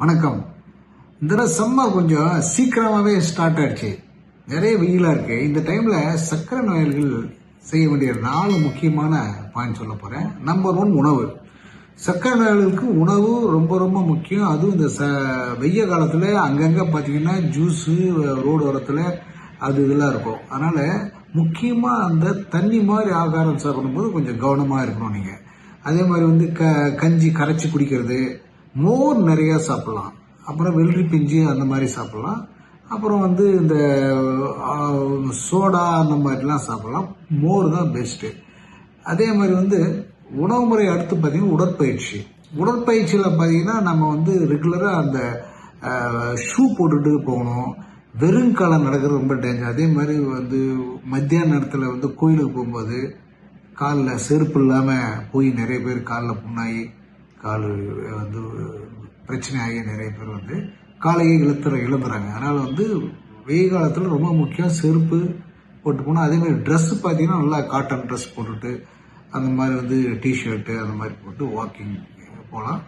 வணக்கம். இந்த தடவை சம்மர் கொஞ்சம் சீக்கிரமாகவே ஸ்டார்ட் ஆயிடுச்சு. நிறைய வெயிலாக இருக்கு. இந்த டைம்ல சர்க்கரை நோயாளிகள் செய்ய வேண்டிய 4 முக்கியமான பாயிண்ட் சொல்ல போறேன். நம்பர் 1, உணவு. சர்க்கரை நோயாளிகளுக்கு உணவு ரொம்ப ரொம்ப முக்கியம். அதுவும் இந்த வெய்ய காலத்துல அங்கங்க பாத்தீங்கன்னா ஜூஸு ரோடு ஓரத்துல அது இதெல்லாம் இருக்கும். அதனால முக்கியமா அந்த தண்ணி மாதிரி ஆகாரம் சாப்பிடும்போது கொஞ்சம் கவனமா இருக்கணும் நீங்க. அதே மாதிரி வந்து கஞ்சி கரைச்சி குடிக்கிறது, மோர் நிறைய சாப்பிடலாம். அப்புறம் வெள்ளரி பிஞ்சு அந்த மாதிரி சாப்பிடலாம். அப்புறம் வந்து இந்த சோடா அந்த மாதிரிலாம் சாப்பிடலாம். மோர் தான் பெஸ்ட்டு. அதே மாதிரி வந்து உணவு முறை அடுத்து பார்த்தீங்கன்னா உடற்பயிற்சி. உடற்பயிற்சியில் பார்த்தீங்கன்னா நம்ம வந்து ரெகுலராக அந்த ஷூ போட்டுட்டு போகணும். வெறுங்காலம் நடக்கிறது ரொம்ப டேஞ்சர். அதே மாதிரி வந்து மத்தியான நேரத்தில் வந்து கோயிலுக்கு போகும்போது காலில் செருப்பு இல்லாமல் போய் நிறைய பேர் காலில் புண்ணாகி கால் வந்து பிரச்சனை ஆகி நிறைய பேர் வந்து காலையே இழந்துறாங்க. அதனால் வந்து வெயில் காலத்தில் ரொம்ப முக்கியம் செருப்பு போட்டு போனால். அதேமாதிரி ட்ரெஸ்ஸு பார்த்தீங்கன்னா நல்லா காட்டன் ட்ரெஸ் போட்டுட்டு அந்த மாதிரி வந்து டிஷர்ட்டு அந்த மாதிரி போட்டு வாக்கிங் போகலாம்.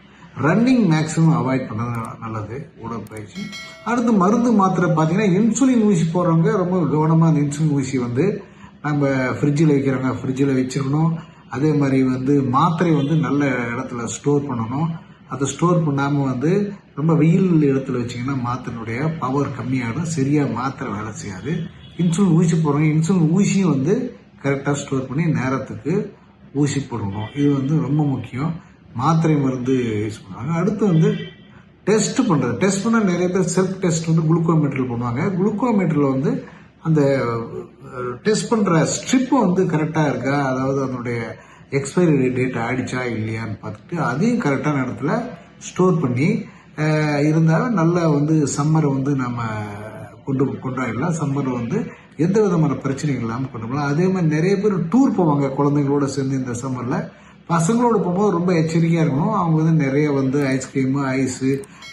ரன்னிங் மேக்ஸிமம் அவாய்ட் பண்ணது நல்லது உடற்பயிற்சி. அடுத்து மருந்து மாத்திரை பார்த்தீங்கன்னா இன்சுலின் ஊசி போடுறவங்க ரொம்ப கவனமாக அந்த இன்சுலின் ஊசி வந்து நம்ம ஃப்ரிட்ஜில் வைக்கிறவங்க ஃப்ரிட்ஜில் வச்சுருக்கணும். அதே மாதிரி வந்து மாத்திரை வந்து நல்ல இடத்துல ஸ்டோர் பண்ணணும். அதை ஸ்டோர் பண்ணாமல் வந்து ரொம்ப வெயில் இடத்துல வச்சிங்கன்னா மாத்திரையுடைய பவர் கம்மியாகிடும். சரியாக மாத்திரை வேலை செய்யாது. இன்சுலின் ஊசி போடுறோம். இன்சுலின் ஊசியும் வந்து கரெக்டாக ஸ்டோர் பண்ணி நேரத்துக்கு ஊசி போடணும். இது வந்து ரொம்ப முக்கியம். மாத்திரை மருந்து யூஸ் பண்ணுவாங்க. அடுத்து வந்து டெஸ்ட் பண்ணுறது. டெஸ்ட் பண்ணால் நிறைய பேர் செல்ஃப் டெஸ்ட் வந்து குளுக்கோமீட்டரில் பண்ணுவாங்க. குளுக்கோமீட்டரில் வந்து அந்த டெஸ்ட் பண்ணுற ஸ்ட்ரிப்பு வந்து கரெக்டாக இருக்கா, அதாவது அதனுடைய எக்ஸ்பைரி டேட் ஆயிடுச்சா இல்லையான்னு பார்த்துட்டு அதையும் கரெக்டான இடத்துல ஸ்டோர் பண்ணி இருந்தாலும் நல்லா வந்து சம்மரை வந்து நம்ம கொண்டாடலாம். சம்மரை வந்து எந்த விதமான பிரச்சனைகள் இல்லாமல் கொண்டு போகலாம். அதே மாதிரி நிறைய பேர் டூர் போவாங்க குழந்தைங்களோட சேர்ந்து. இந்த சம்மரில் பசங்களோட போகும்போது ரொம்ப எச்சரிக்கையாக இருக்கணும். அவங்க வந்து நிறைய வந்து ஐஸ்கிரீமு ஐஸு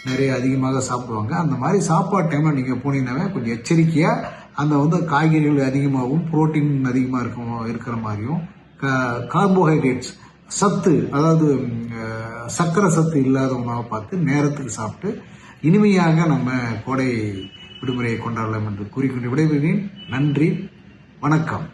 நிறைய அதிகமாக சாப்பிடுவாங்க. அந்த மாதிரி சாப்பாடு டைமில் நீங்கள் போனீங்கன்னாவே கொஞ்சம் எச்சரிக்கையாக அந்த வந்து காய்கறிகள் அதிகமாகவும் புரோட்டீன் அதிகமாக இருக்கிற மாதிரியும் கார்போஹைட்ரேட்ஸ் சத்து, அதாவது சர்க்கரை சத்து இல்லாத உணவை பார்த்து நேரத்துக்கு சாப்பிட்டு இனிமையாக நம்ம கோடை விடுமுறையை கொண்டாடலாம் என்று கூறிக்கொண்டு விடைபெறுகிறேன். நன்றி, வணக்கம்.